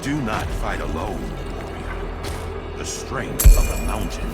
Do not fight alone, warrior. The strength of the mountain.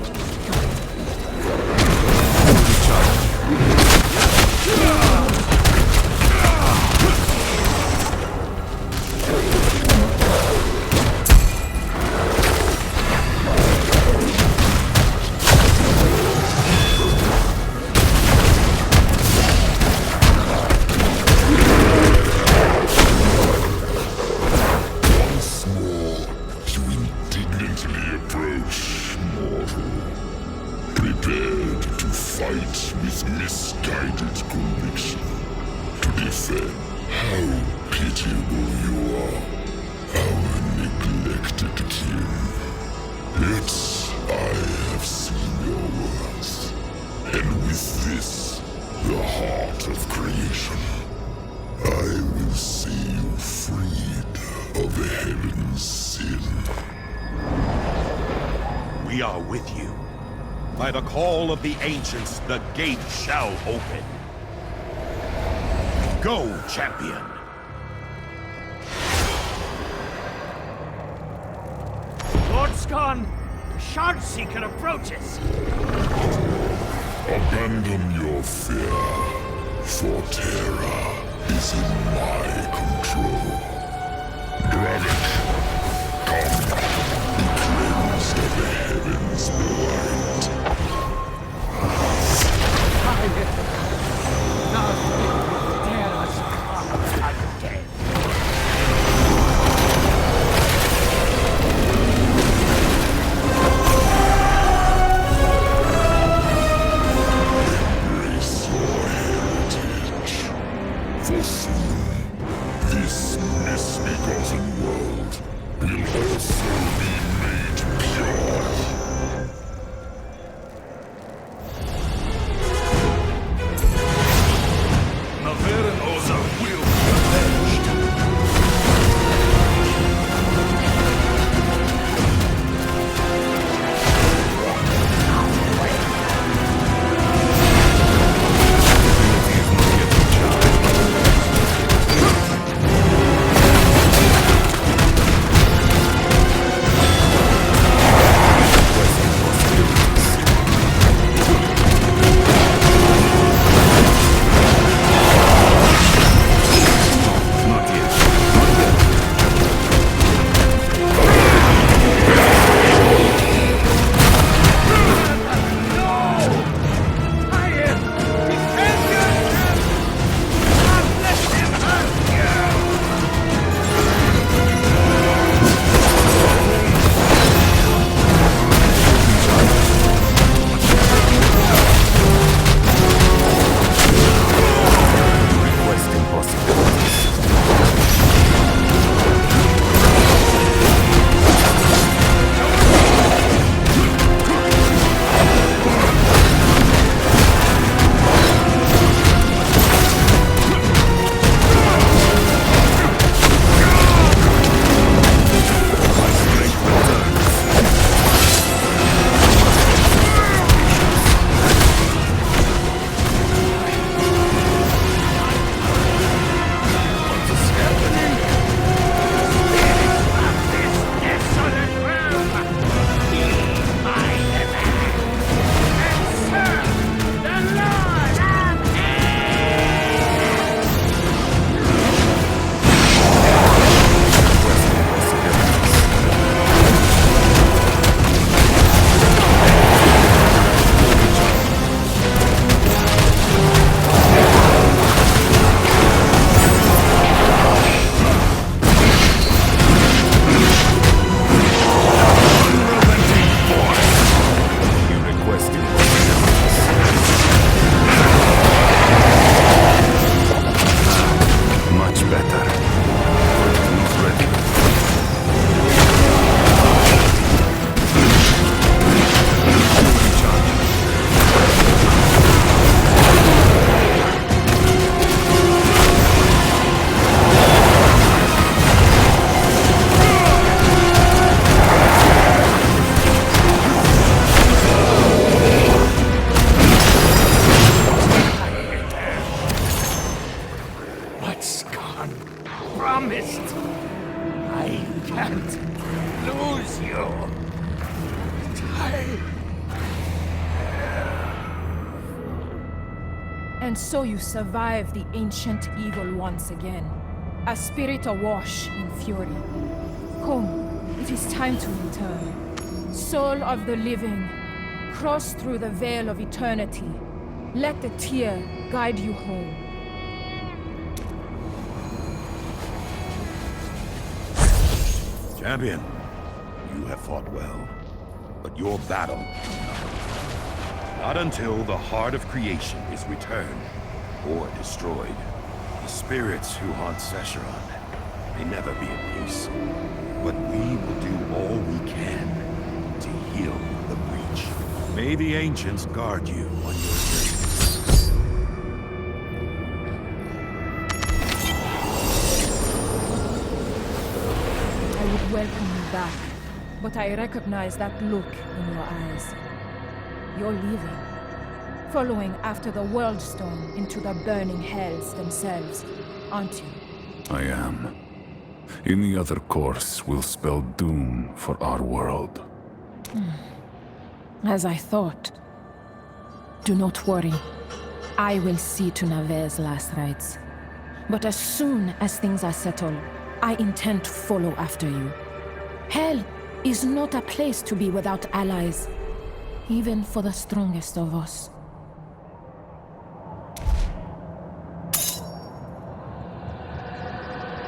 With misguided conviction to defend how pitiable you are, our neglected kin. Yet I have seen your works, and with this, the heart of creation, I will see you freed of the heaven's sin. We are with you. By the call of the ancients, the gate shall open. Go, champion! Lord Skarn, the Shard Seeker approaches. Abandon your fear, for Terra is in my control. Dragon, come, be cleansed of the heavens' light. Embrace your heritage, for soon this misbegotten world will also be made pure. I can't lose you. And so you survive the ancient evil once again. A spirit awash in fury. Come, it is time to return. Soul of the living, cross through the veil of eternity. Let the tear guide you home. Champion, you have fought well, but your battle, not until the heart of creation is returned or destroyed. The spirits who haunt Sescheron may never be at peace, but we will do all we can to heal the breach. May the ancients guard you on your journey. I would welcome you back, but I recognize that look in your eyes. You're leaving, following after the Worldstone into the burning hells themselves, aren't you? I am. Any other course will spell doom for our world. As I thought. Do not worry. I will see to Nave's last rites. But as soon as things are settled, I intend to follow after you. Hell is not a place to be without allies, even for the strongest of us.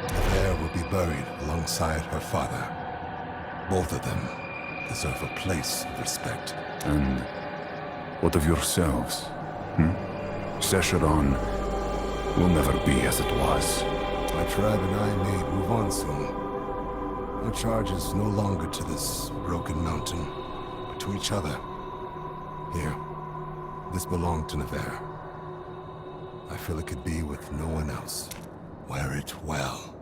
Claire will be buried alongside her father. Both of them deserve a place of respect. And what of yourselves? Sescheron will never be as it was. My tribe and I may move on soon. Our charge is no longer to this broken mountain, but to each other. Here, this belonged to Navarre. I feel it could be with no one else. Wear it well,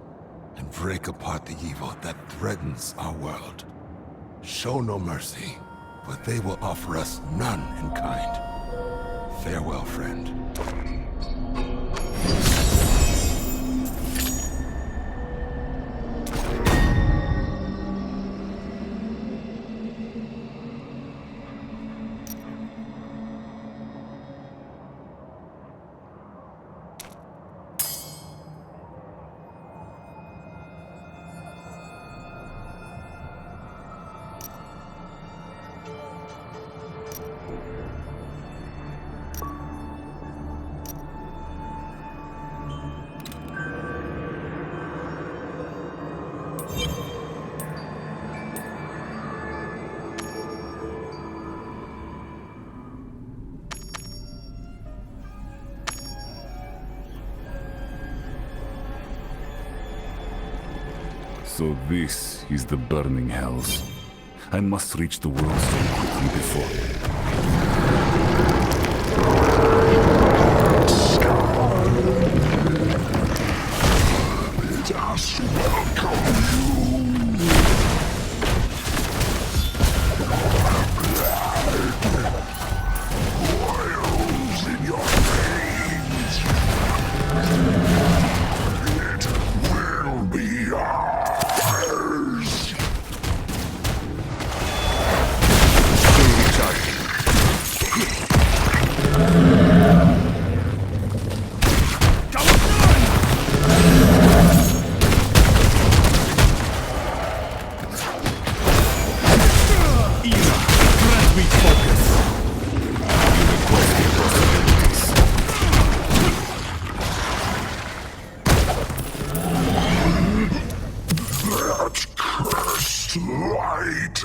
and break apart the evil that threatens our world. Show no mercy, but they will offer us none in kind. Farewell, friend. So this is the burning hells. I must reach the Worldstone quickly before... Light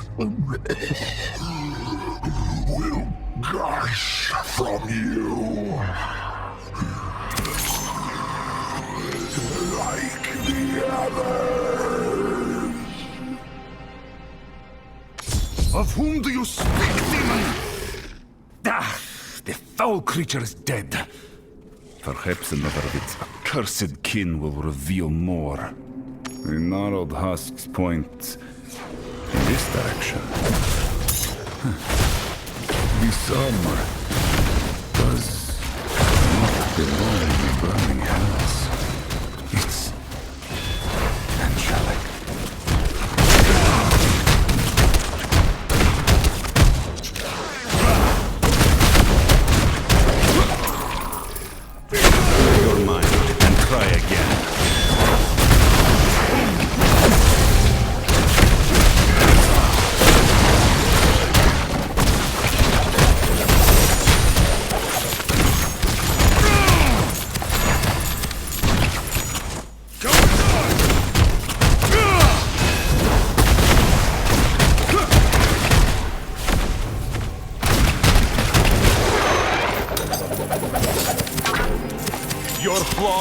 will gush from you like the others. Of whom do you speak, demon? Ah, the foul creature is dead. Perhaps another of its accursed kin will reveal more. The gnarled husks point in this direction. This armor does not belong in the burning hells. It's angelic.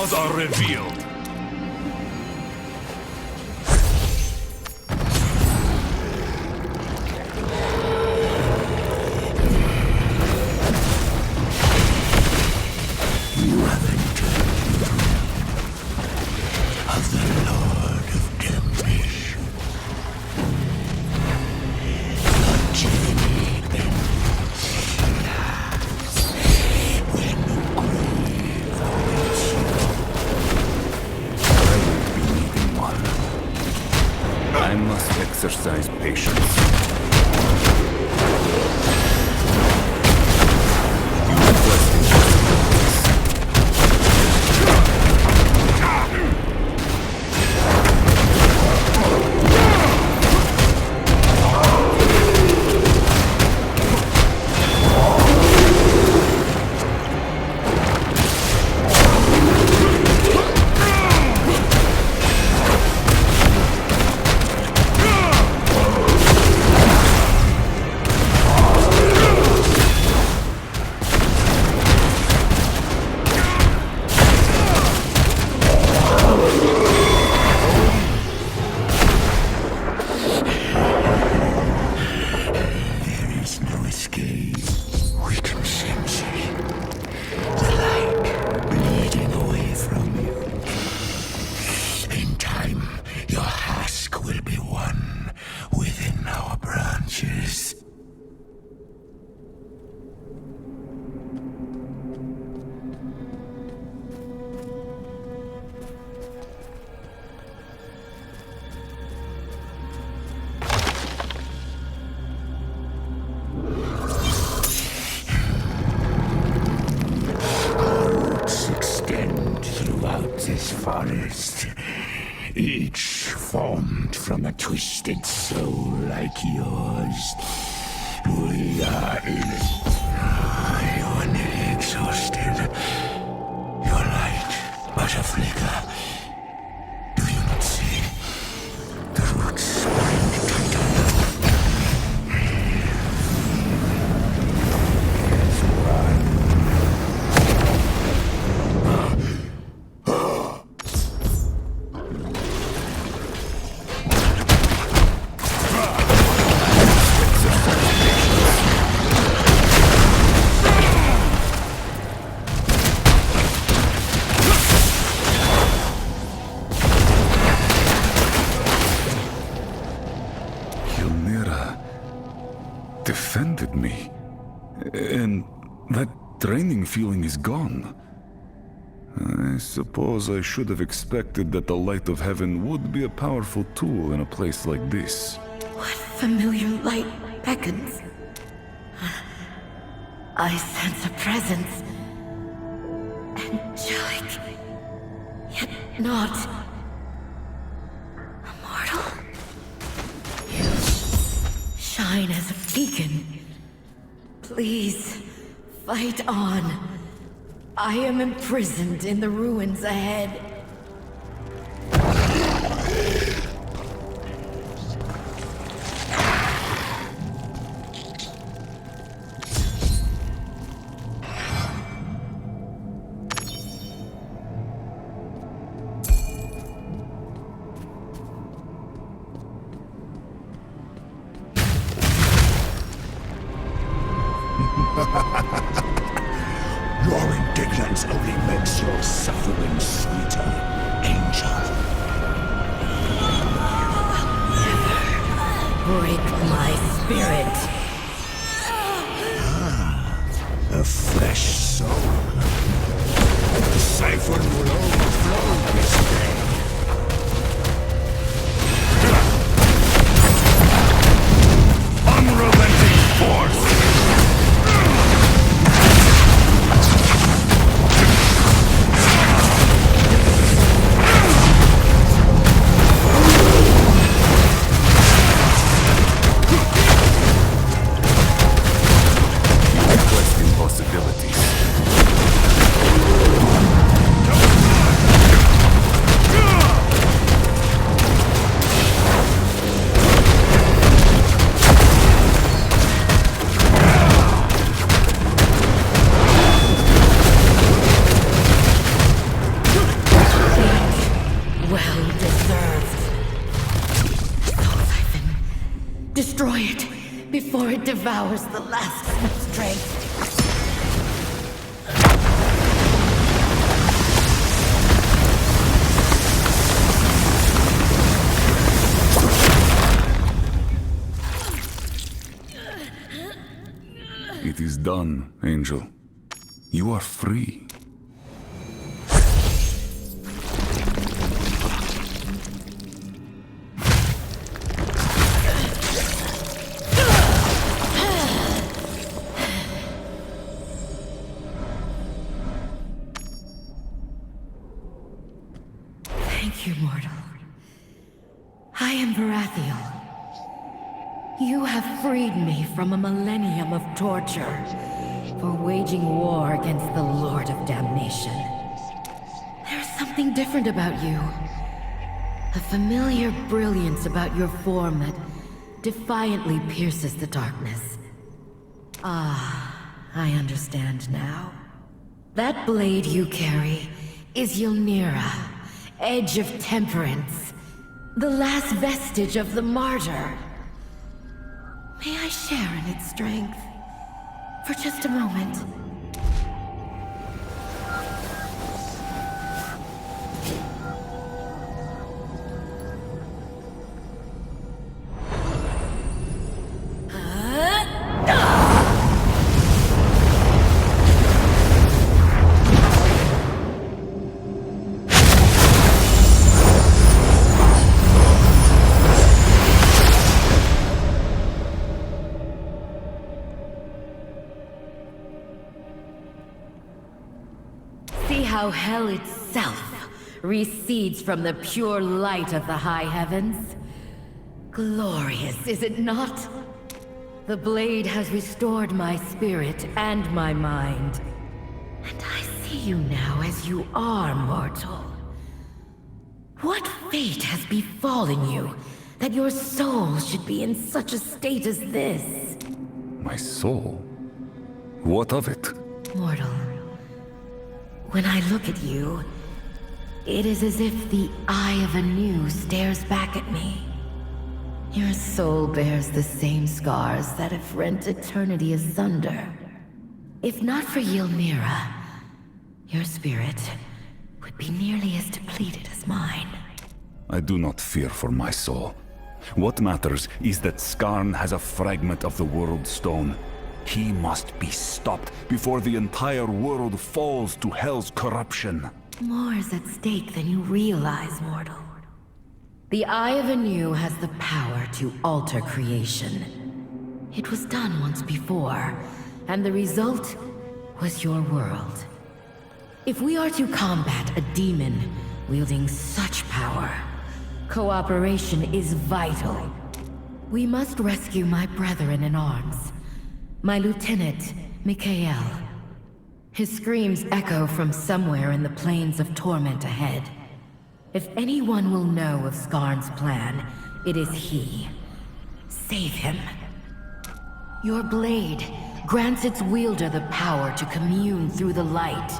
flaws are revealed. I must exercise patience. You requested possibilities. This forest, each formed from a twisted soul like yours. We are in it. You are nearly exhausted. Your light but a flicker. Do you not see? The roots bind tighter. Defended me. And that draining feeling is gone. I suppose I should have expected that the light of heaven would be a powerful tool in a place like this. What familiar light beckons? I sense a presence. Angelic. Yet not. Immortal? You shine as a beacon. Please, fight on. I am imprisoned in the ruins ahead. Your indignance only makes your suffering sweeter, angel. Break my spirit. A fresh soul. The siphon will overflow this day. Unrelenting force! Destroy it before it devours the last of its strength. It is done, Angel. You are free. Thank you, mortal. I am Varathiel. You have freed me from a millennium of torture for waging war against the Lord of Damnation. There's something different about you. A familiar brilliance about your form that defiantly pierces the darkness. Ah, I understand now. That blade you carry is Ylnira, Edge of Temperance, the last vestige of the martyr. May I share in its strength? For just a moment. See how hell itself recedes from the pure light of the high heavens? Glorious, is it not? The blade has restored my spirit and my mind. And I see you now as you are, mortal. What fate has befallen you that your soul should be in such a state as this? My soul? What of it? Mortal, when I look at you, it is as if the eye of Anu stares back at me. Your soul bears the same scars that have rent eternity asunder. If not for Ylnira, your spirit would be nearly as depleted as mine. I do not fear for my soul. What matters is that Skarn has a fragment of the World Stone. He must be stopped before the entire world falls to Hell's corruption. More is at stake than you realize, mortal. The Eye of Anu has the power to alter creation. It was done once before, and the result was your world. If we are to combat a demon wielding such power, cooperation is vital. We must rescue my brethren in arms. My lieutenant, Mikael. His screams echo from somewhere in the plains of torment ahead. If anyone will know of Skarn's plan, it is he. Save him. Your blade grants its wielder the power to commune through the light.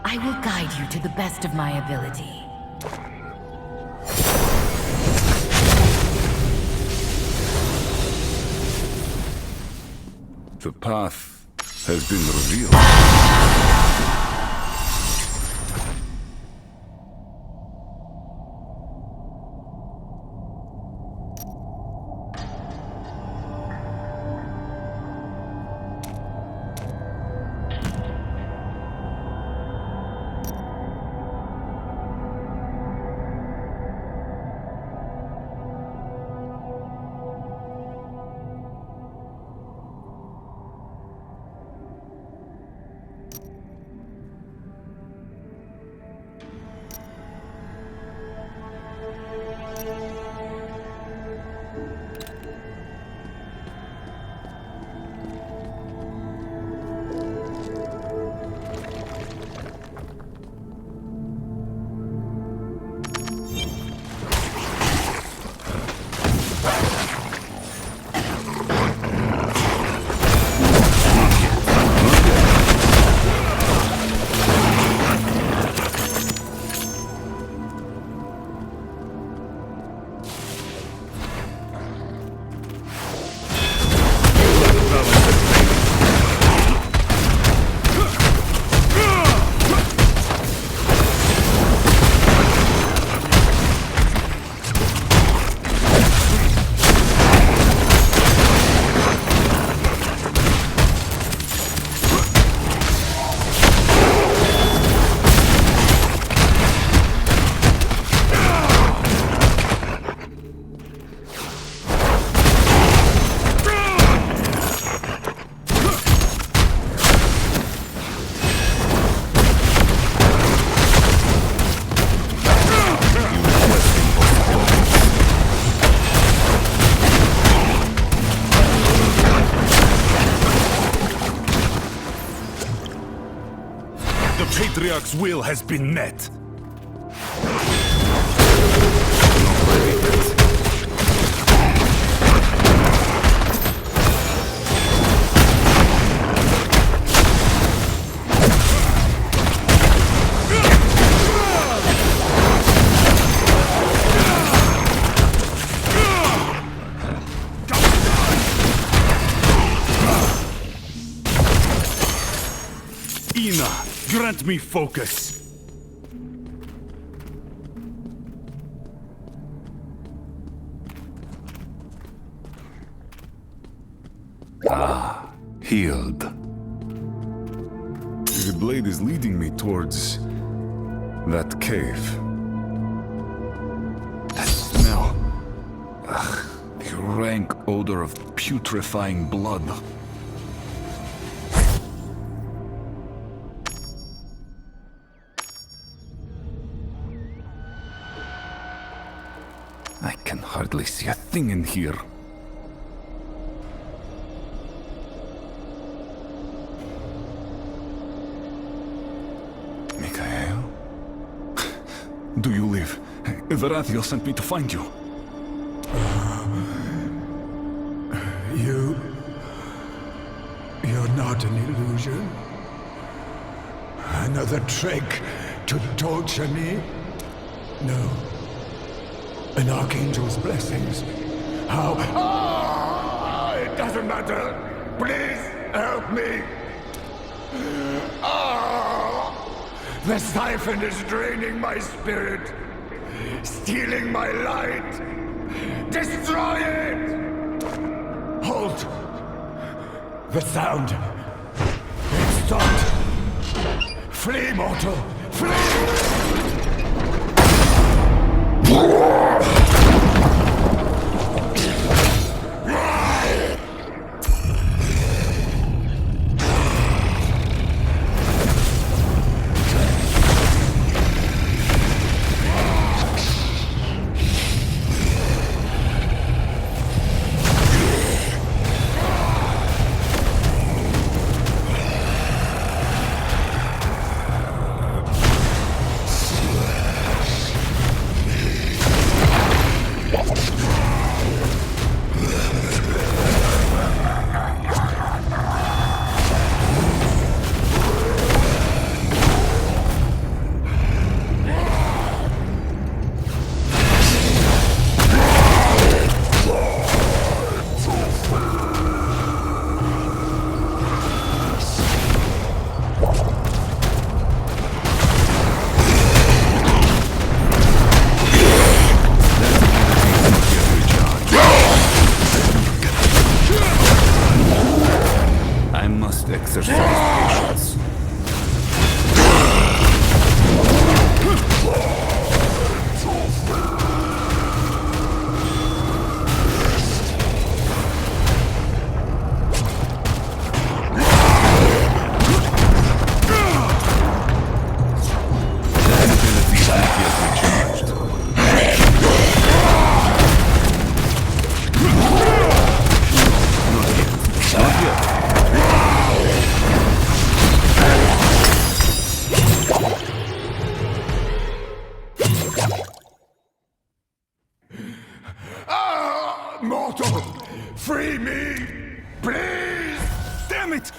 I will guide you to the best of my ability. The path has been revealed. Patriarch's will has been met. Ina, grant me focus. Healed. The blade is leading me towards that cave. That smell. Ugh, the rank odor of putrefying blood. I can hardly see a thing in here. Mikhail? Do you live? Varathiel sent me to find you. You're not an illusion. Another trick to torture me? No. An archangel's blessings. How? Ah! It doesn't matter. Please help me. Ah! The siphon is draining my spirit, stealing my light. Destroy it! Halt! The sound. It stopped. Flee, mortal! Flee! Exercise patience. Mortal! Free me! Please! Damn it!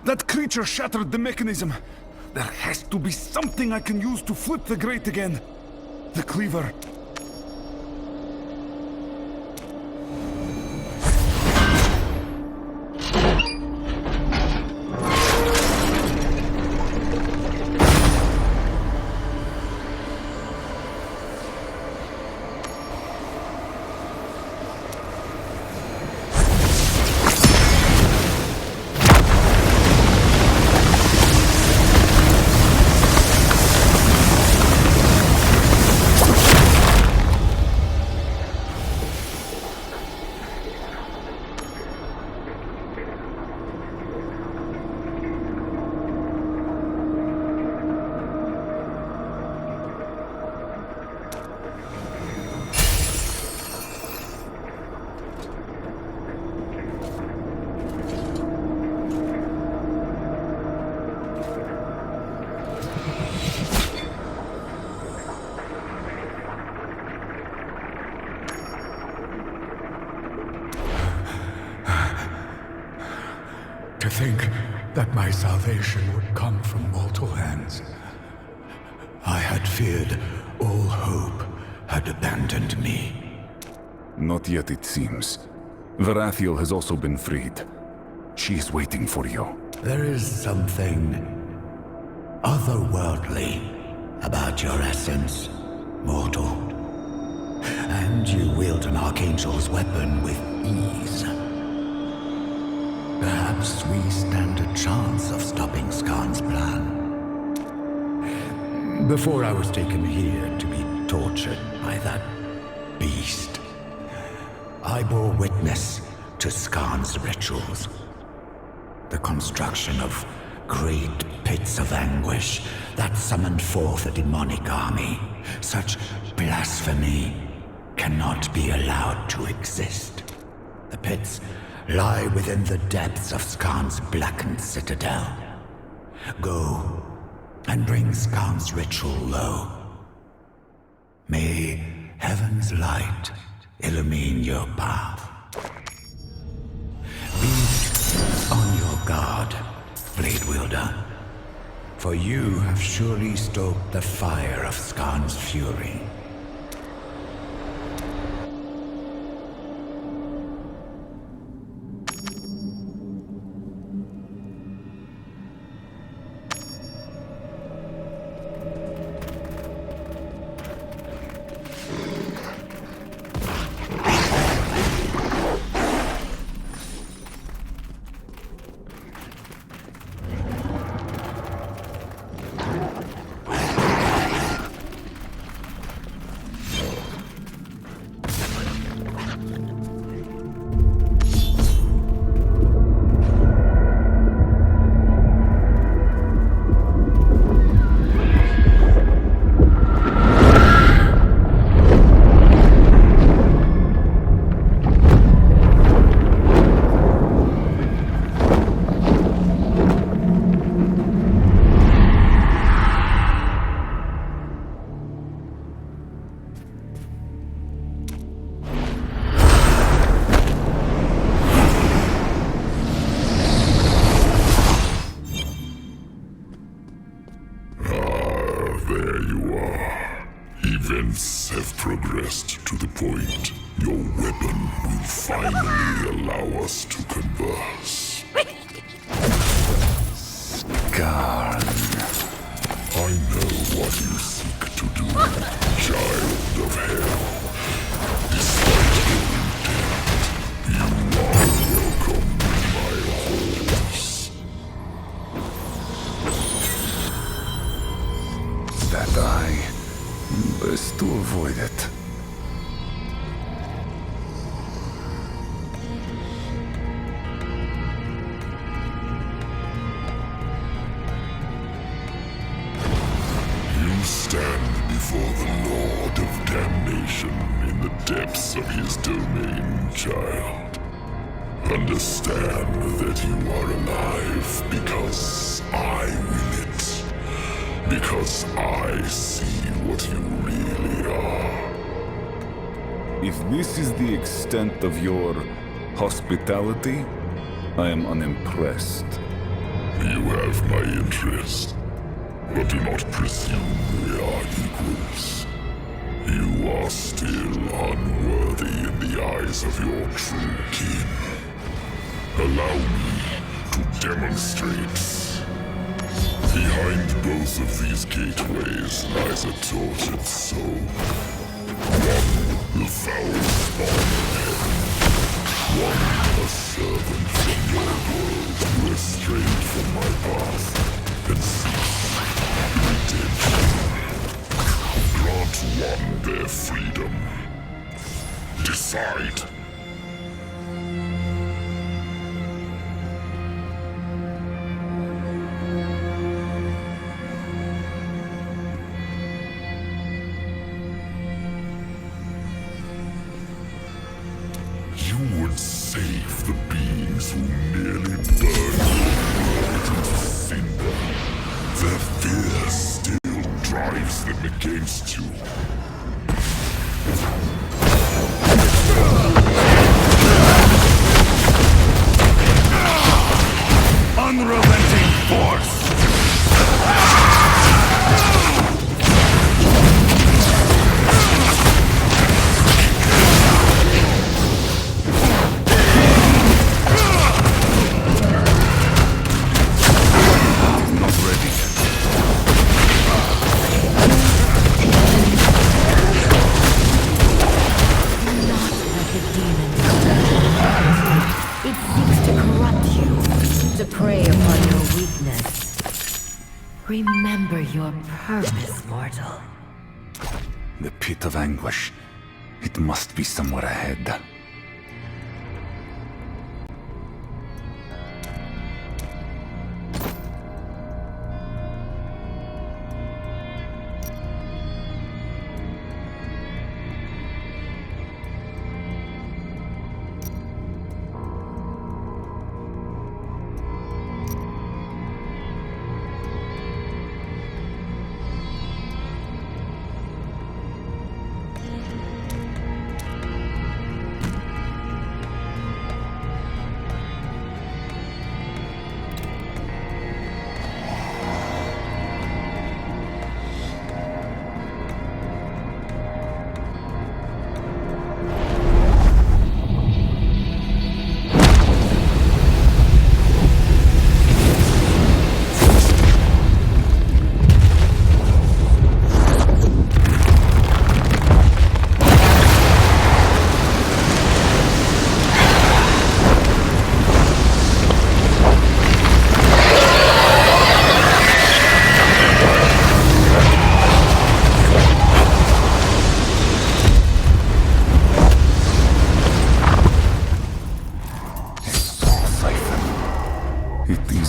That creature shattered the mechanism. There has to be something I can use to flip the grate again. The cleaver. think that my salvation would come from mortal hands. I had feared all hope had abandoned me. Not yet, it seems. Varathiel has also been freed. She is waiting for you. There is something otherworldly about your essence, mortal. And you wield an Archangel's weapon with ease. Perhaps we stand a chance of stopping Skarn's plan. Before I was taken here to be tortured by that beast, I bore witness to Skarn's rituals. The construction of great pits of anguish that summoned forth a demonic army. Such blasphemy cannot be allowed to exist. The pits lie within the depths of Skarn's blackened citadel. Go and bring Skarn's ritual low. May heaven's light illumine your path. Be on your guard, Blade Wielder, for you have surely stoked the fire of Skarn's fury. Events have progressed to the point your weapon will finally allow us to converse. Skarn. I know what you seek to do, child of hell. Despite your intent, you are welcome in my halls. That eye. Best to avoid it. You stand before the Lord of Damnation in the depths of his domain, child. Understand that you are alive because I will it. Because I see what you really are. If this is the extent of your hospitality, I am unimpressed. You have my interest, but do not presume we are equals. You are still unworthy in the eyes of your true kin. Allow me to demonstrate. Behind both of these gateways lies a tortured soul. One, the foul spawn of heaven. One, a servant from your world who has strayed from my path and seeks redemption. Grant one their freedom. Decide. Save the beings who nearly burned your world into cinder. Their fear still drives them against you. your purpose, mortal. The pit of anguish. It must be somewhere ahead.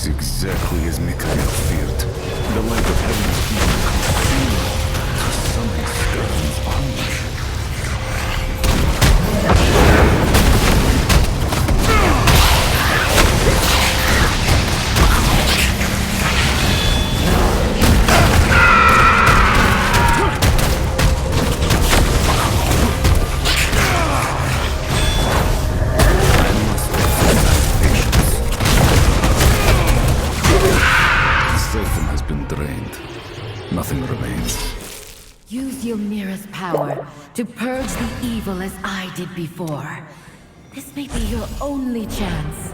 Exactly as Mikhail feared. The light of heaven's kingdom consumed to summon Scourge's anguish. Nothing remains. Use Ymira's power to purge the evil as I did before. This may be your only chance.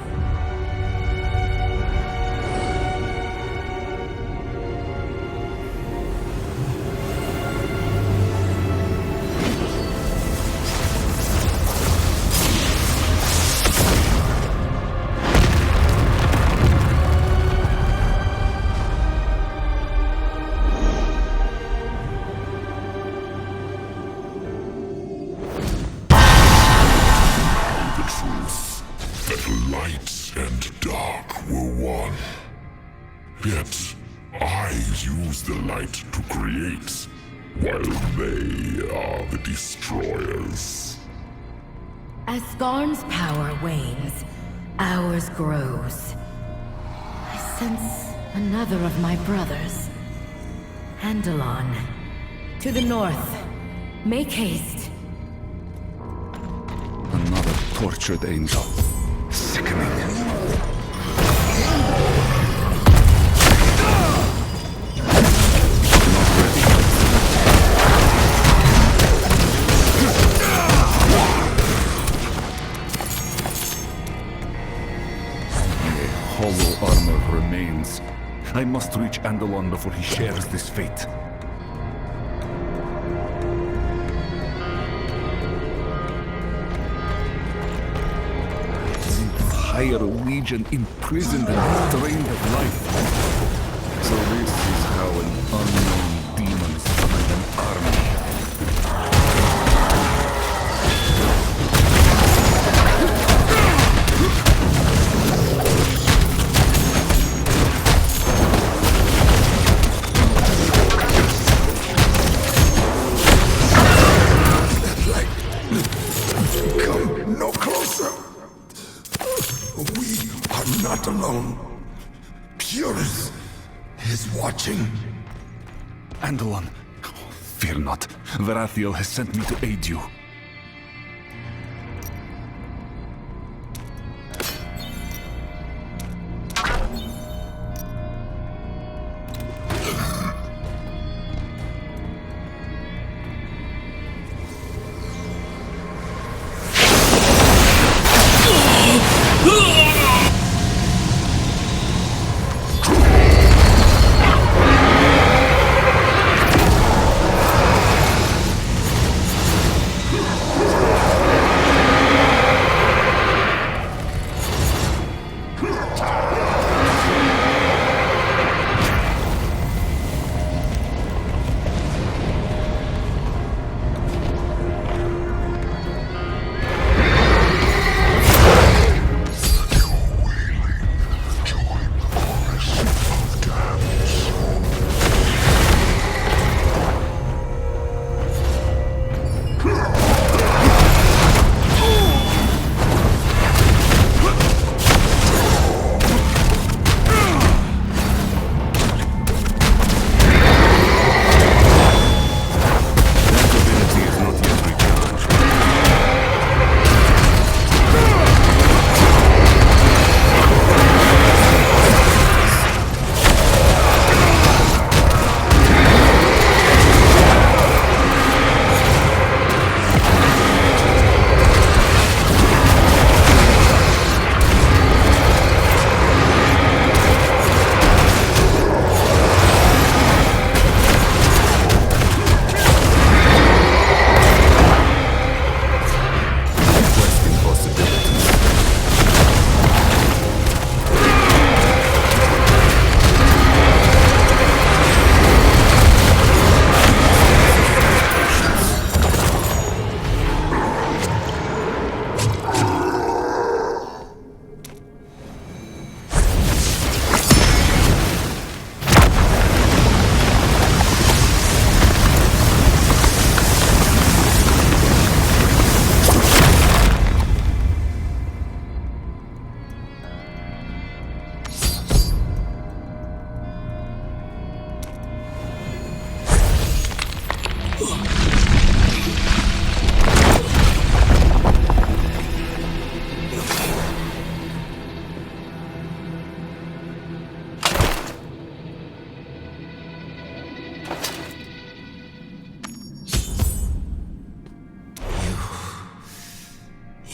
Light and dark were one. Yet I use the light to create, while they are the destroyers. As Skarn's power wanes, ours grows. I sense another of my brothers. Andalon. To the north. Make haste. Another tortured angel. Sickening. Hollow armor remains. I must reach Andalon before he shares this fate. The entire legion imprisoned and drained of life. So this is how an unknown demon summoned an army. Not alone. Purus is watching. Andalon, fear not. Varathiel has sent me to aid you.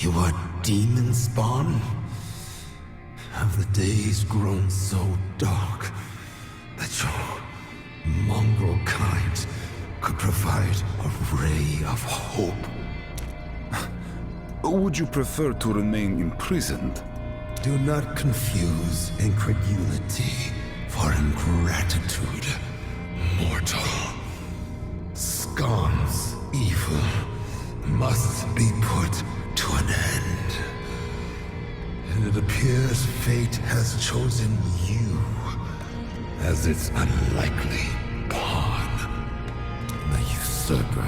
You are demon spawn? Have the days grown so dark that your mongrel kind could provide a ray of hope? Would you prefer to remain imprisoned? Do not confuse incredulity for ingratitude, mortal. Scon's evil must be put to an end. And it appears fate has chosen you as its unlikely pawn. The usurper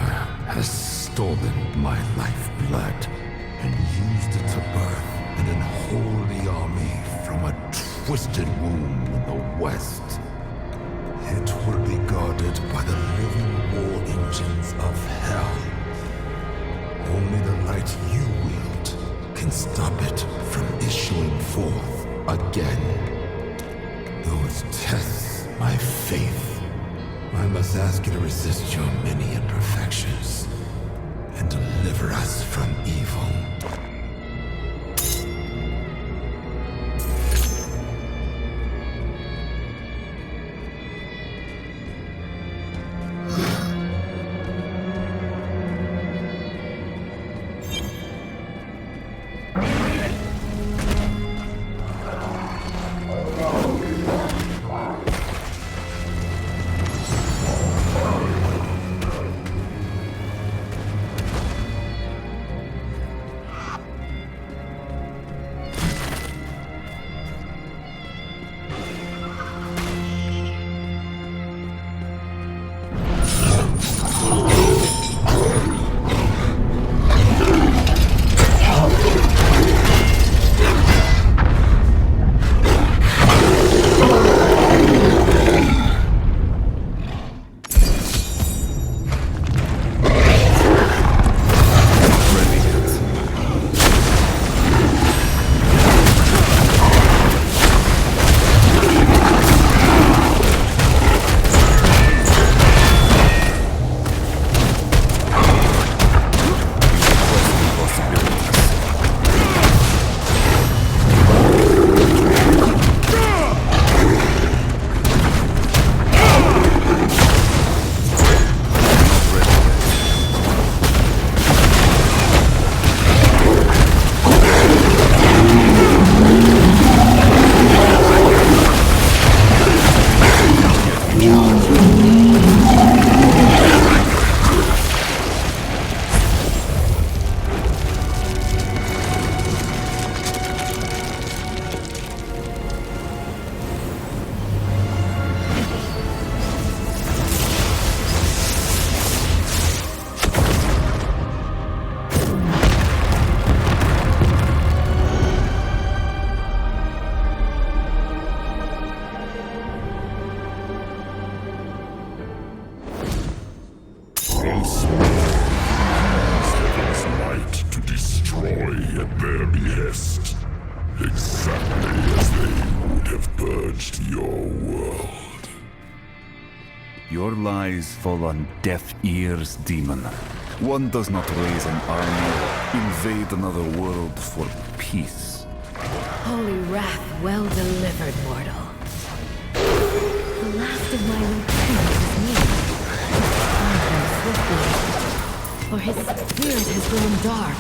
has stolen my lifeblood and used it to birth an unholy army from a twisted womb in the west. It will be guarded by the living war engines of hell. Only the light you wield can stop it from issuing forth again. Though it tests my faith, I must ask you to resist your many imperfections and deliver us from evil. lies fall on deaf ears, demon. One does not raise an army or invade another world for peace. Holy wrath well delivered, mortal. The last of my lieutenants is near. Find him swiftly, for his spirit has grown dark.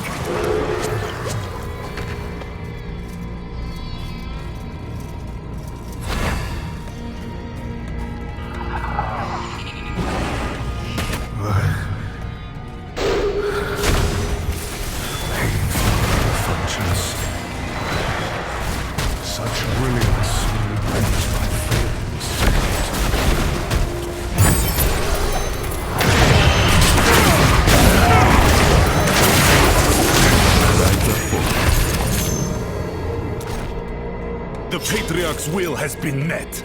The Patriarch's will has been met.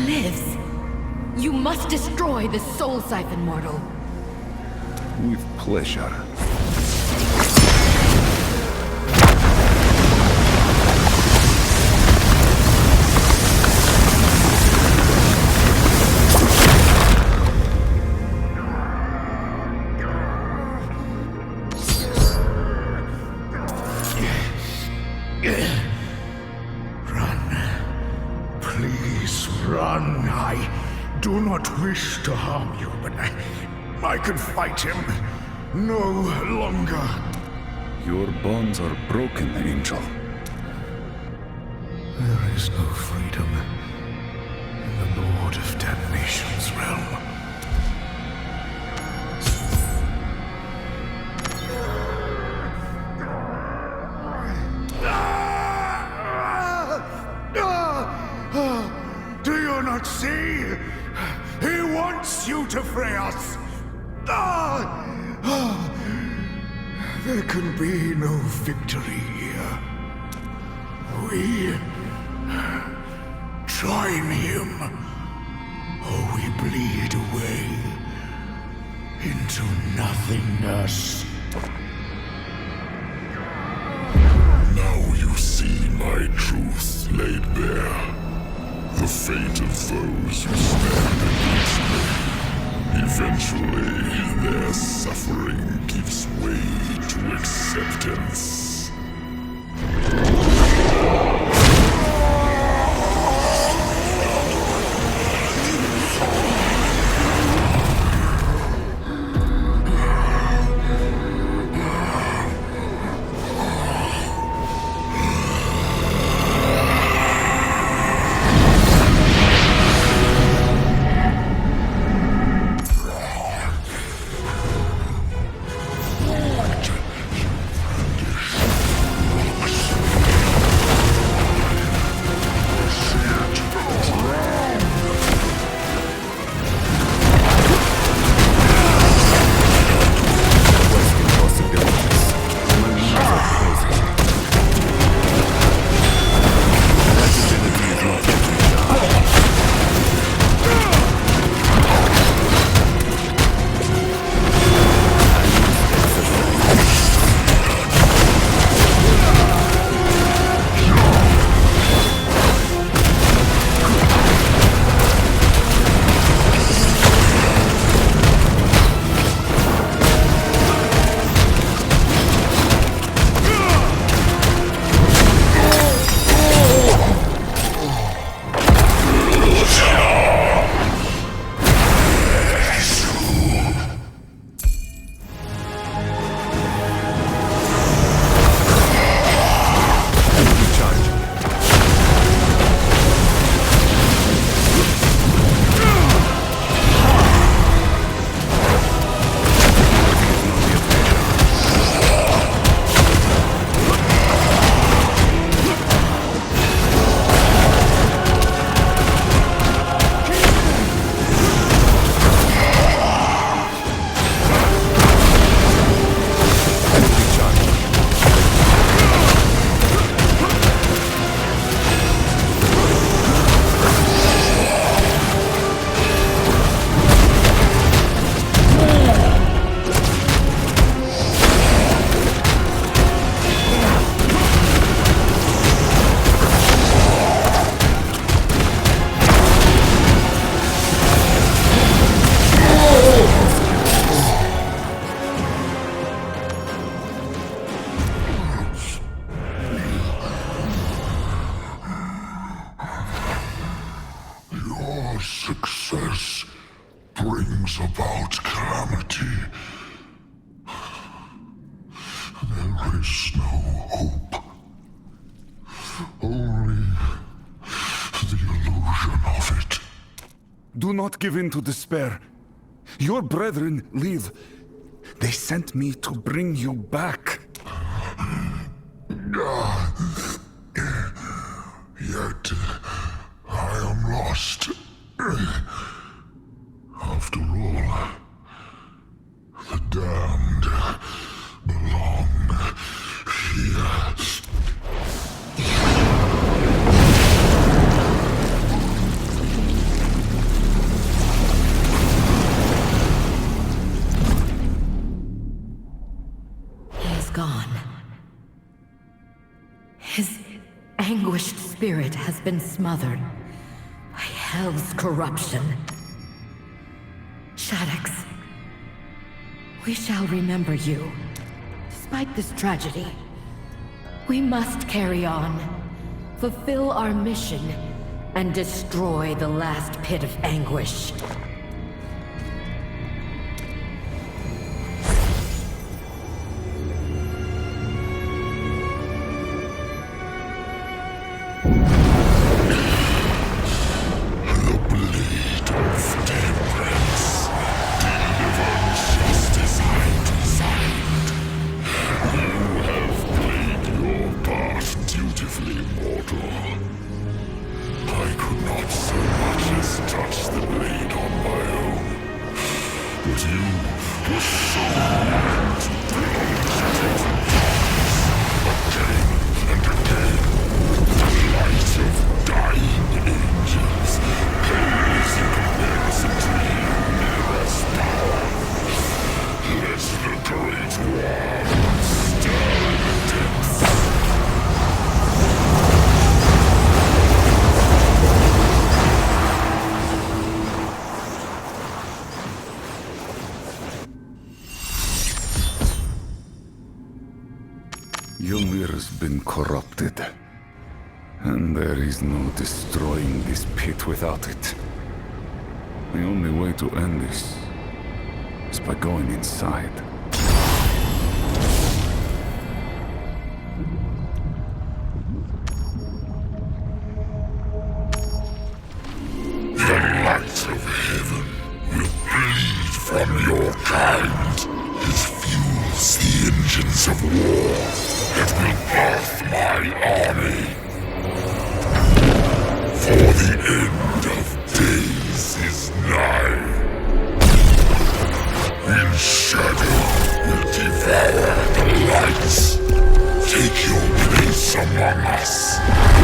Lives. You must destroy the soul siphon, mortal. With pleasure. Run. I do not wish to harm you, but I can fight him no longer. Your bonds are broken, Angel. There is no freedom in the Lord of Damnation's realm. Do you not see? He wants you to free us! There can be no victory here. We join him, or we bleed away into nothingness. Now you see my truth laid bare. The fate of those who stand against me. Eventually, their suffering gives way to acceptance. because success brings about calamity. There is no hope. Only the illusion of it. Do not give in to despair. Your brethren live. They sent me to bring you back. Yet I am lost. After all, the damned belong here. He is gone. His anguished spirit has been smothered by hell's corruption. Shaddix, we shall remember you. Despite this tragedy, we must carry on, fulfill our mission, and destroy the last pit of anguish. Ylmir's been corrupted. And there is no destroying this pit without it. The only way to end this is by going inside. The light of heaven will bleed from your kind. It fuels the engines of war that will birth my army. For the end of days is nigh. In shadow will devour the lights. Take your place among us,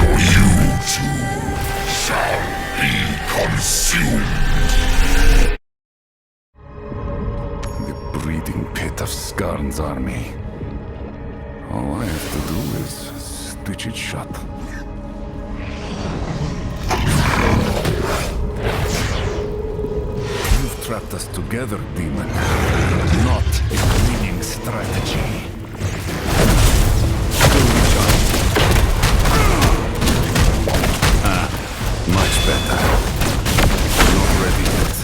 or you too shall be consumed. The breeding pit of Skarn's army. All I have to do is stitch it shut. You've trapped us together, demon. Not a winning strategy. Much better. Not ready yet.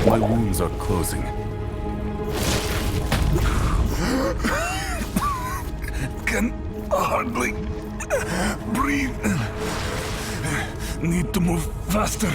My wounds are closing. Can hardly breathe. Need to move faster.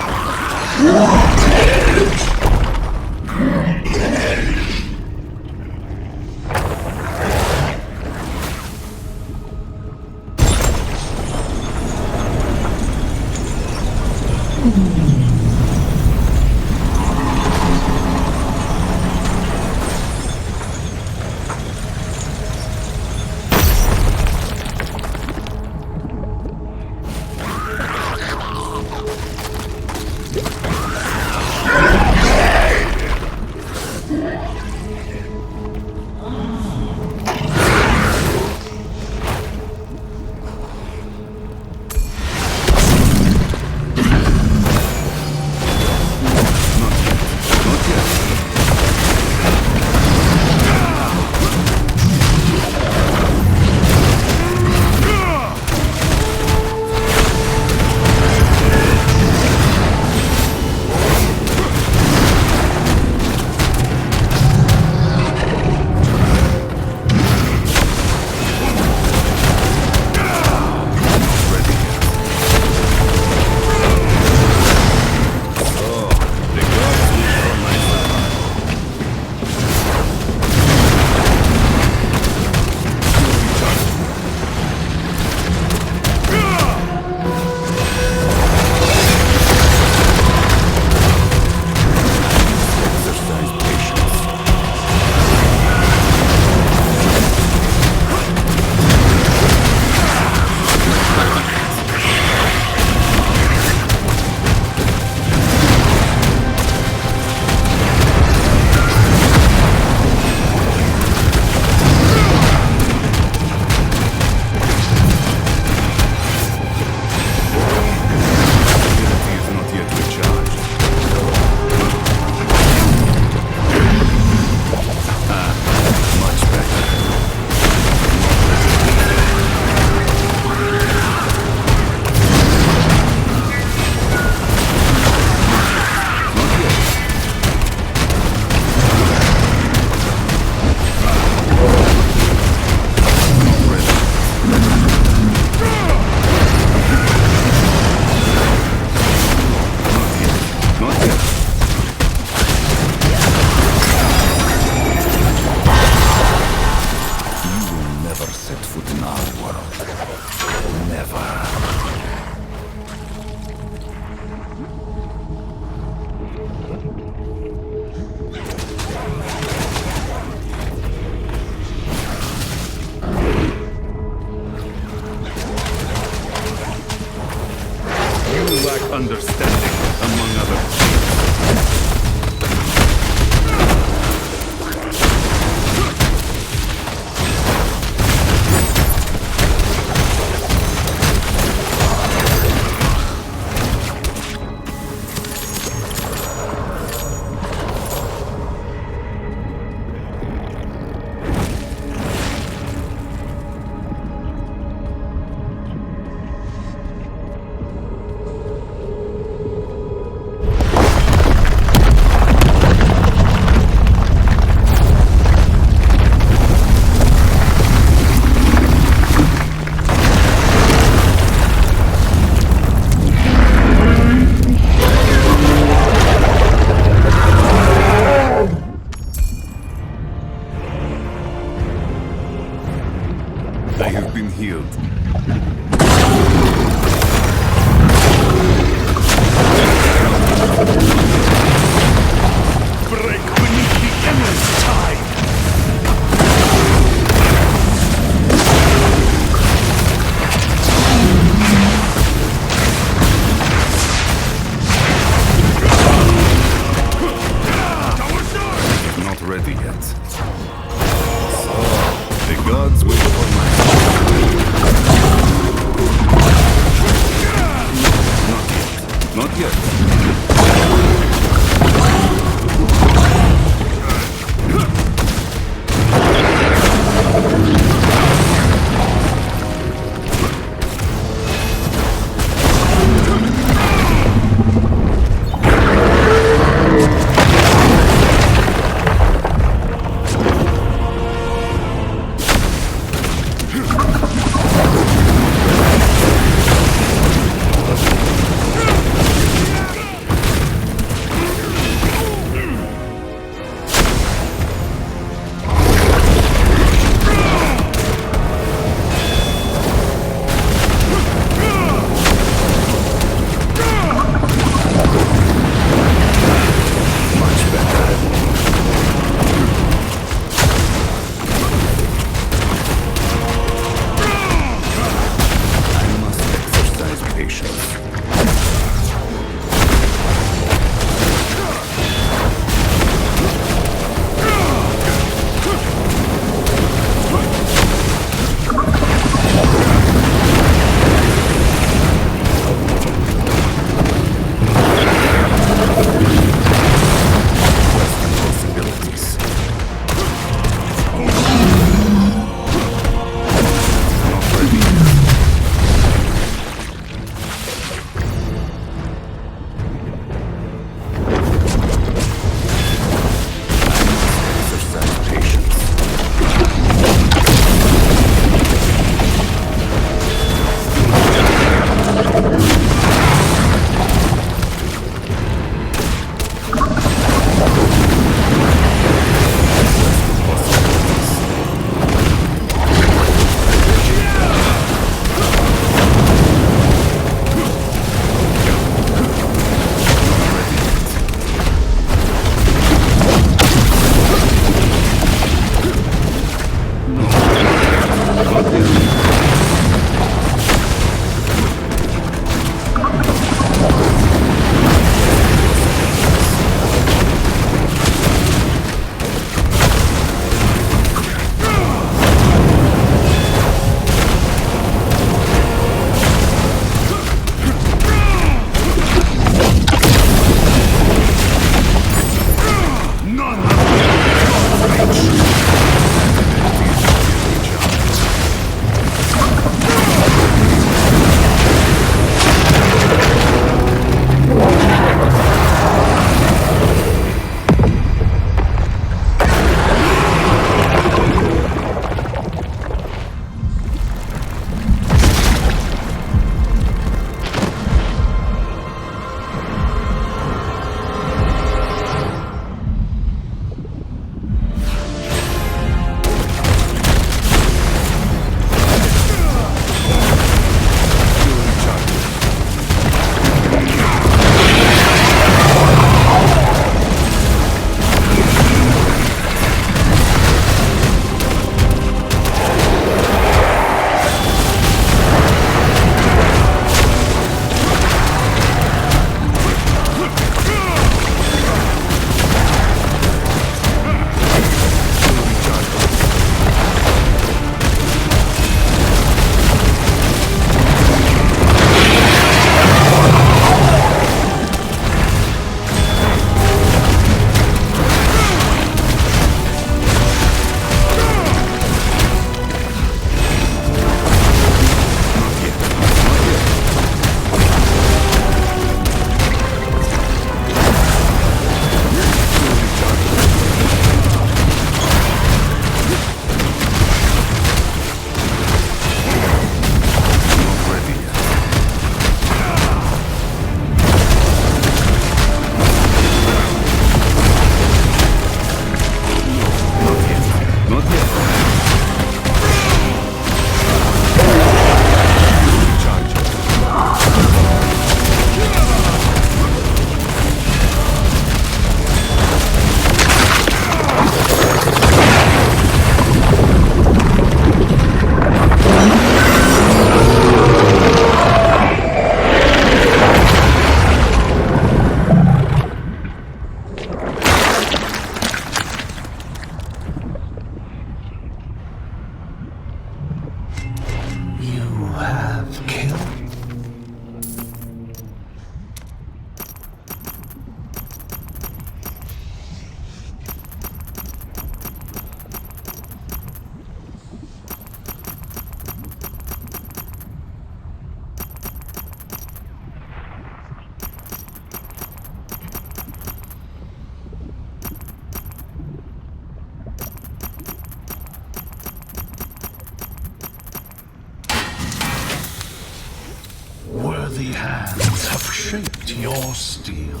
shaped your steel.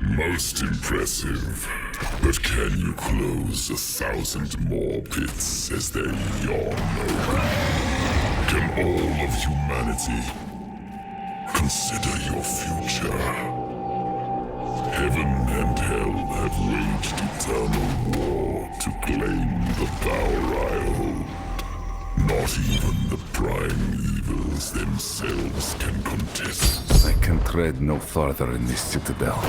Most impressive. But can you close 1,000 more pits as they yawn open? Can all of humanity consider your future? Heaven and hell have waged eternal war to claim the power I hold. Not even the prime evils themselves can contest. I can tread no farther in this citadel.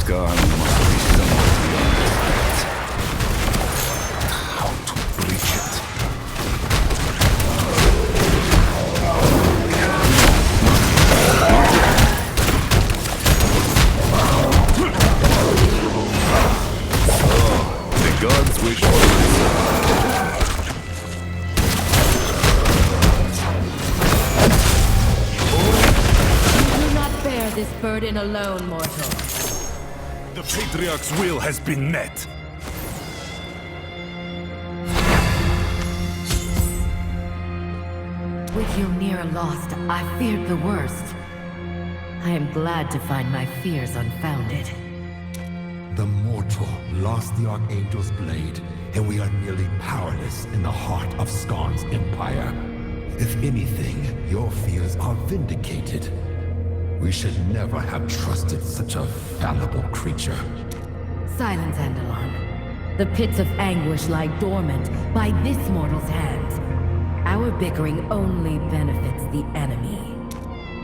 Skarn must be somewhere beyond this height. But how to breach it? The gods wish for This burden alone, mortal. The Patriarch's will has been met. With Ylnira lost, I feared the worst. I am glad to find my fears unfounded. The mortal lost the Archangel's blade, and we are nearly powerless in the heart of Skarn's empire. If anything, your fears are vindicated. We should never have trusted such a fallible creature. Silence, Andalon. The pits of anguish lie dormant by this mortal's hands. Our bickering only benefits the enemy.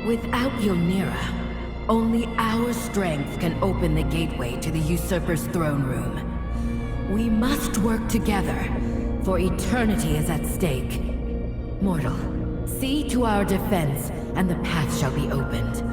Without Ylnira, only our strength can open the gateway to the usurper's throne room. We must work together, for eternity is at stake. Mortal, see to our defense, and the path shall be opened.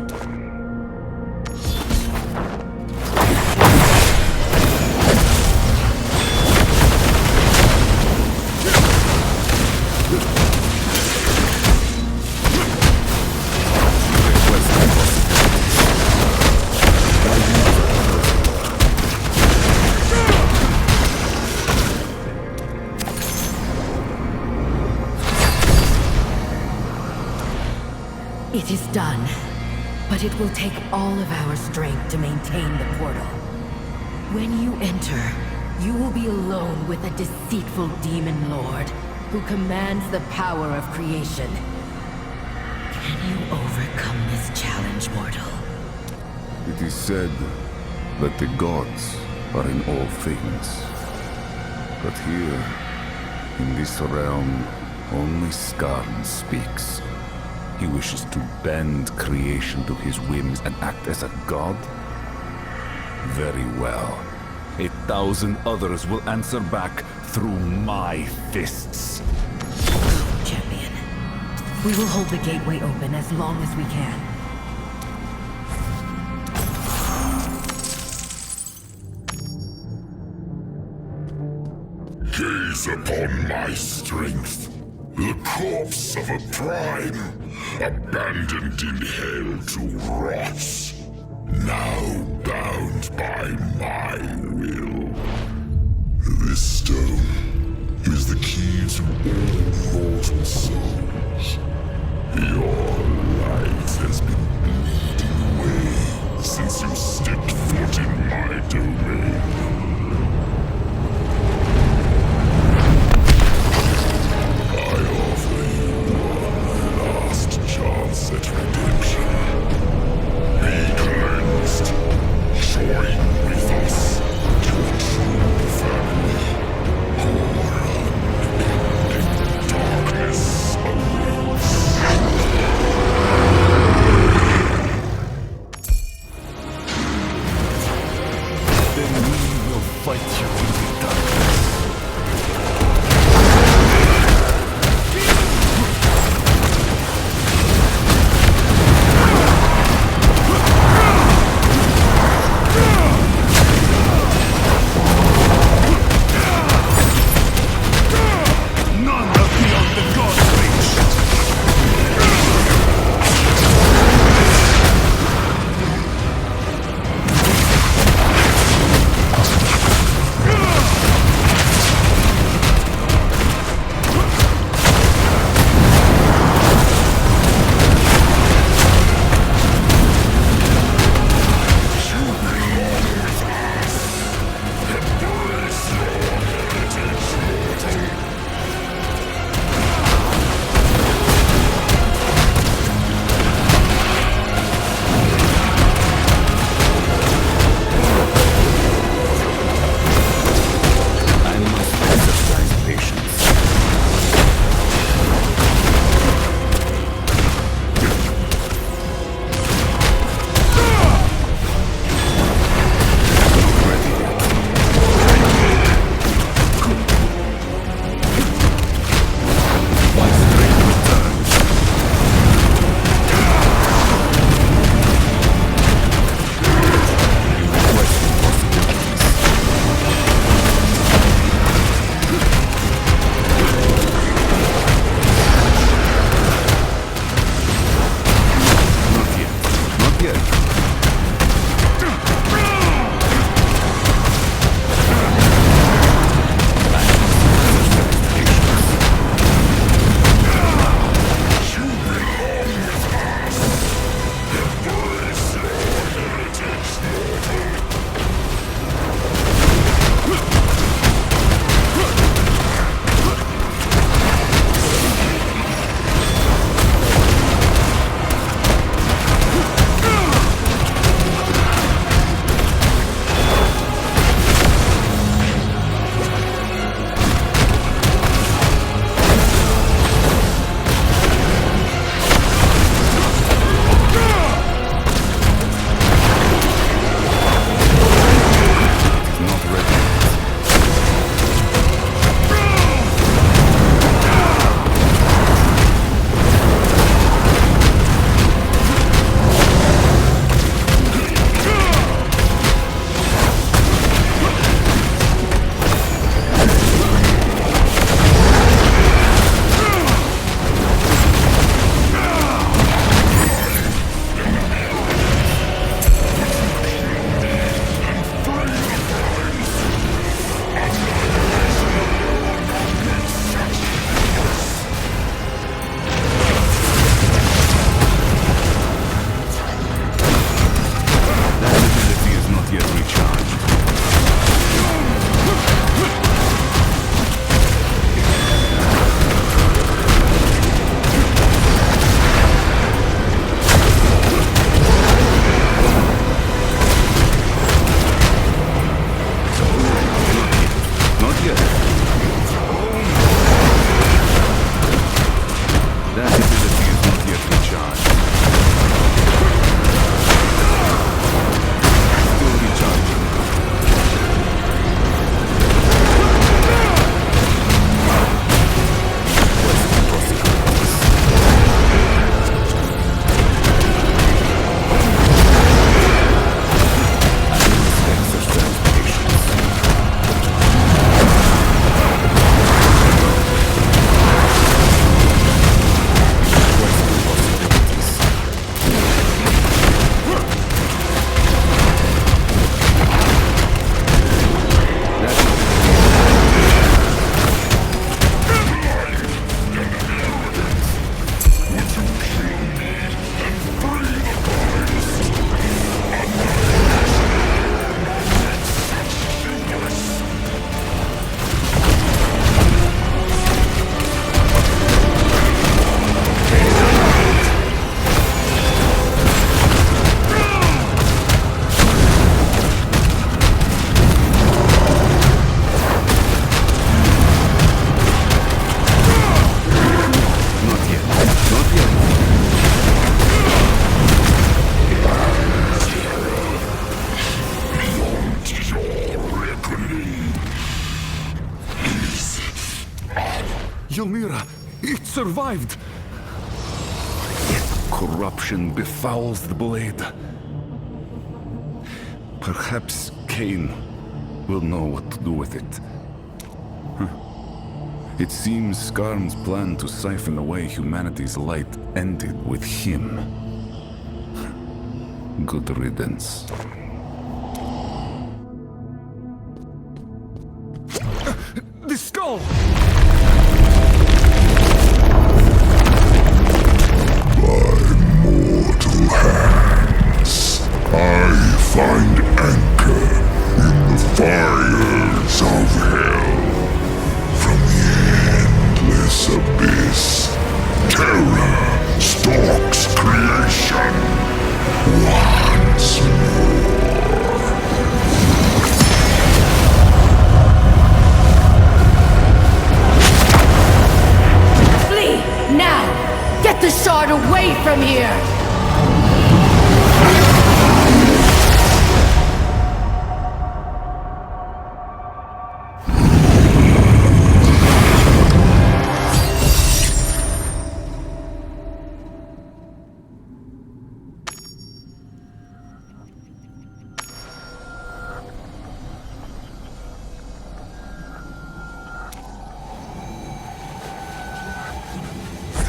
It is done, but it will take all of our strength to maintain the portal. When you enter, you will be alone with a deceitful demon lord who commands the power of creation. Can you overcome this challenge, mortal? It is said that the gods are in all things. But here, in this realm, only Skarn speaks. He wishes to bend creation to his whims and act as a god? Very well. 1,000 others will answer back through my fists. Champion, we will hold the gateway open as long as we can. Gaze upon my strength. The corpse of a prime, abandoned in hell to rot. Now bound by my will. This stone is the key to all mortal souls. Your light has been bleeding away since you stepped foot in my domain. Chance at redemption. Be cleansed. Join with us to a true family. Our unending darkness awaits. Ylmira, it survived! Yet corruption befouls the blade. Perhaps Cain will know what to do with it. It seems Skarn's plan to siphon away humanity's light ended with him. Good riddance. The skull! Mortal hands, I find anchor in the fires of hell. From the endless abyss, terror stalks creation once more. Flee! Now! Get the shard away from here!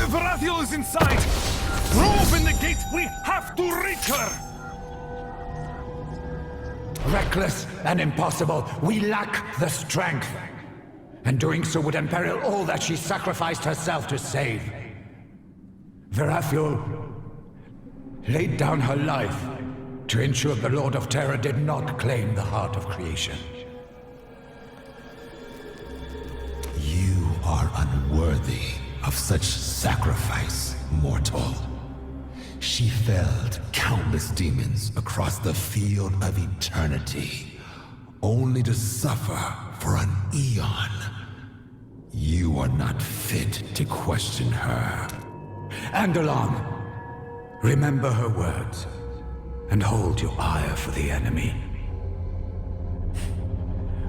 Varathiel is inside! Throw open the gate! We have to reach her! Reckless and impossible. We lack the strength. And doing so would imperil all that she sacrificed herself to save. Varathiel laid down her life to ensure the Lord of Terror did not claim the heart of creation. You are unworthy of such sacrifice, mortal. She felled countless demons across the field of eternity, only to suffer for an eon. You are not fit to question her. Andalon, remember her words, and hold your ire for the enemy.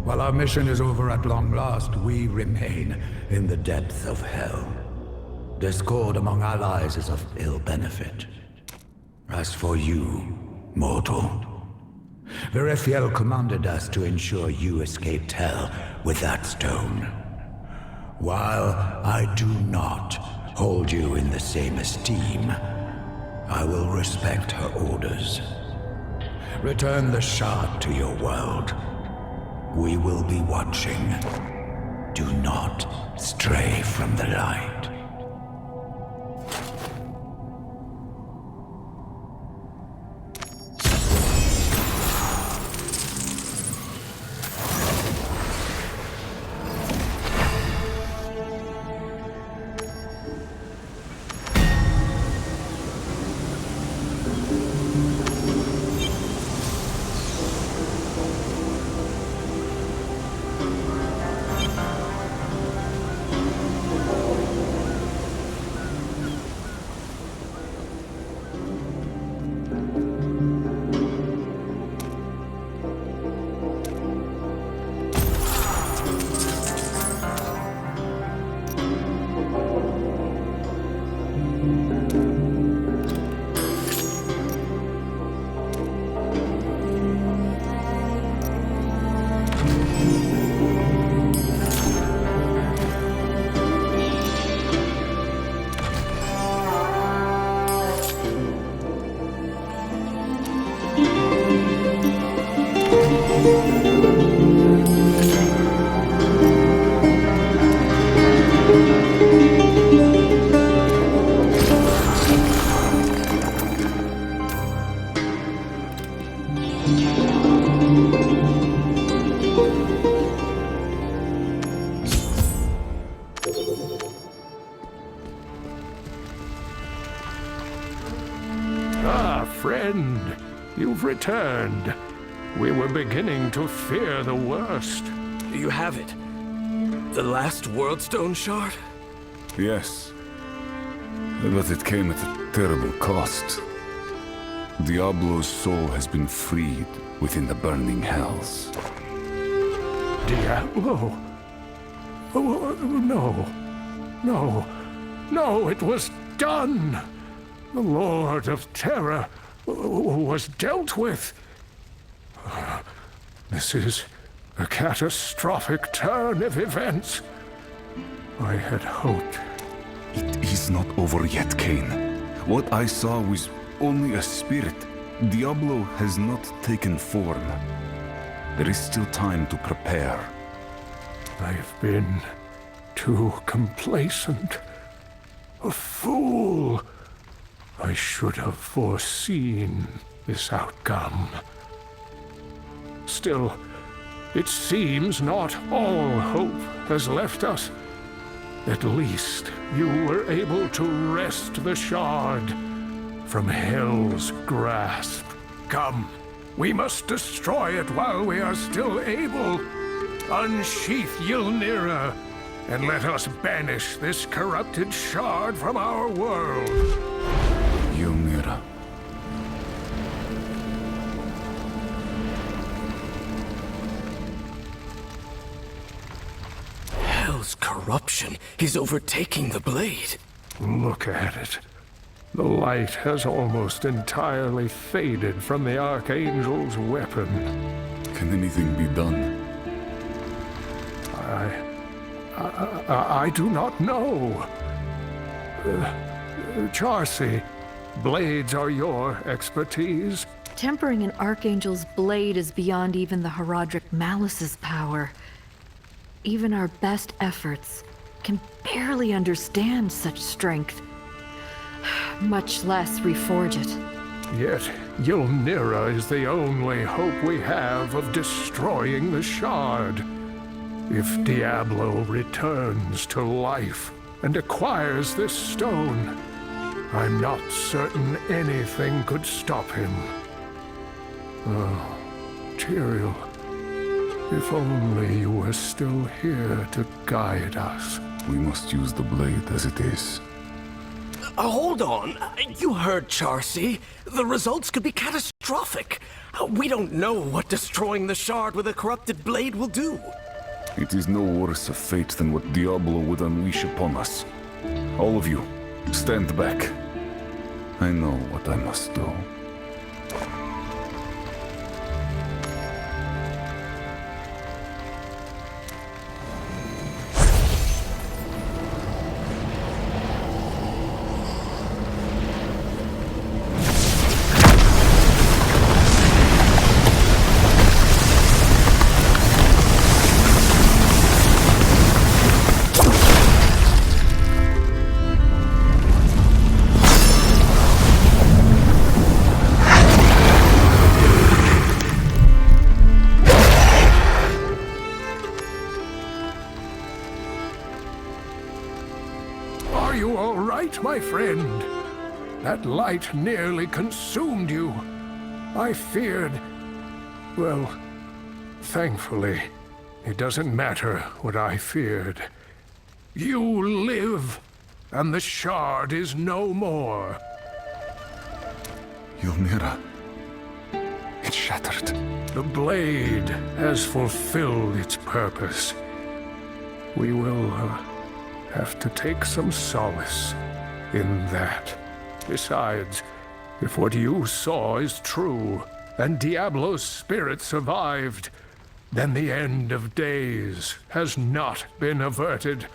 While our mission is over at long last, we remain in the depths of hell. Discord among allies is of ill benefit. As for you, mortal, Varathiel commanded us to ensure you escaped hell with that stone. While I do not hold you in the same esteem, I will respect her orders. Return the shard to your world. We will be watching. Do not stray from the light. Friend, you've returned. We were beginning to fear the worst. You have it. The last Worldstone shard? Yes. But it came at a terrible cost. Diablo's soul has been freed within the burning hells. Diablo? Oh, no. No, no, it was done! The Lord of Terror was dealt with. This is a catastrophic turn of events. I had hoped. It is not over yet, Cain. What I saw was only a spirit. Diablo has not taken form. There is still time to prepare. I've been too complacent. A fool. I should have foreseen this outcome. Still, it seems not all hope has left us. At least you were able to wrest the shard from Hell's grasp. Come, we must destroy it while we are still able. Unsheath Ylnira, and let us banish this corrupted shard from our world. Ylnira. Hell's corruption is overtaking the blade. Look at it. The light has almost entirely faded from the Archangel's weapon. Can anything be done? I do not know. Charcy, blades are your expertise. Tempering an Archangel's blade is beyond even the Herodric Malice's power. Even our best efforts can barely understand such strength, much less reforge it. Yet, Ylnira is the only hope we have of destroying the shard. If Diablo returns to life and acquires this stone, I'm not certain anything could stop him. Oh, Tyrael, if only you were still here to guide us. We must use the blade as it is. Hold on. You heard Charcy. The results could be catastrophic. We don't know what destroying the shard with a corrupted blade will do. It is no worse a fate than what Diablo would unleash upon us. All of you, stand back. I know what I must do. Are you all right, my friend? That light nearly consumed you. I feared... Well, thankfully, it doesn't matter what I feared. You live, and the shard is no more. Ylnira. It shattered. The blade has fulfilled its purpose. We will have to take some solace in that. Besides, if what you saw is true, and Diablo's spirit survived, then the end of days has not been averted.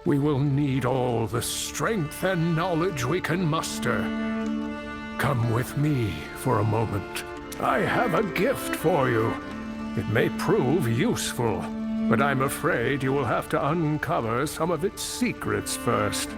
We will need all the strength and knowledge we can muster. Come with me for a moment. I have a gift for you. It may prove useful, but I'm afraid you will have to uncover some of its secrets first.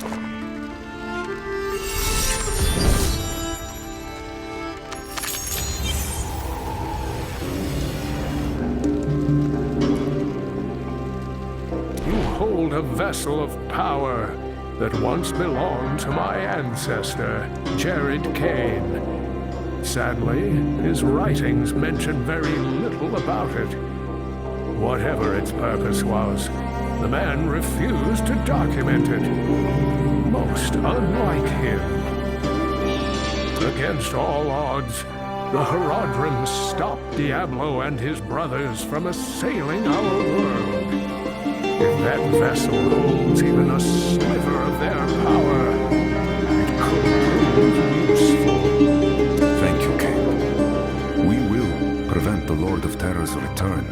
You hold a vessel of power that once belonged to my ancestor, Jared Cain. Sadly, his writings mention very little about it. Whatever its purpose was, the man refused to document it. Most unlike him. Against all odds, the Herodrim stopped Diablo and his brothers from assailing our world. If that vessel holds even a sliver of their power, it could prove useful. Thank you, King. We will prevent the Lord of Terror's return.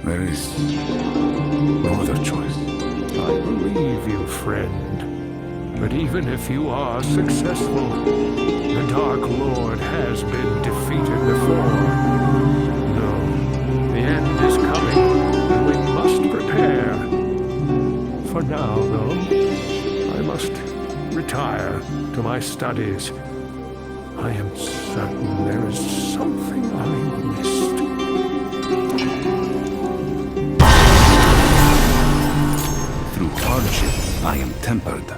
There is no other choice. I believe you, friend. But even if you are successful, the Dark Lord has been defeated before. No, the end is coming, and we must prepare. For now, though, I must retire to my studies. I am certain there is something I missed. Through hardship, I am tempered.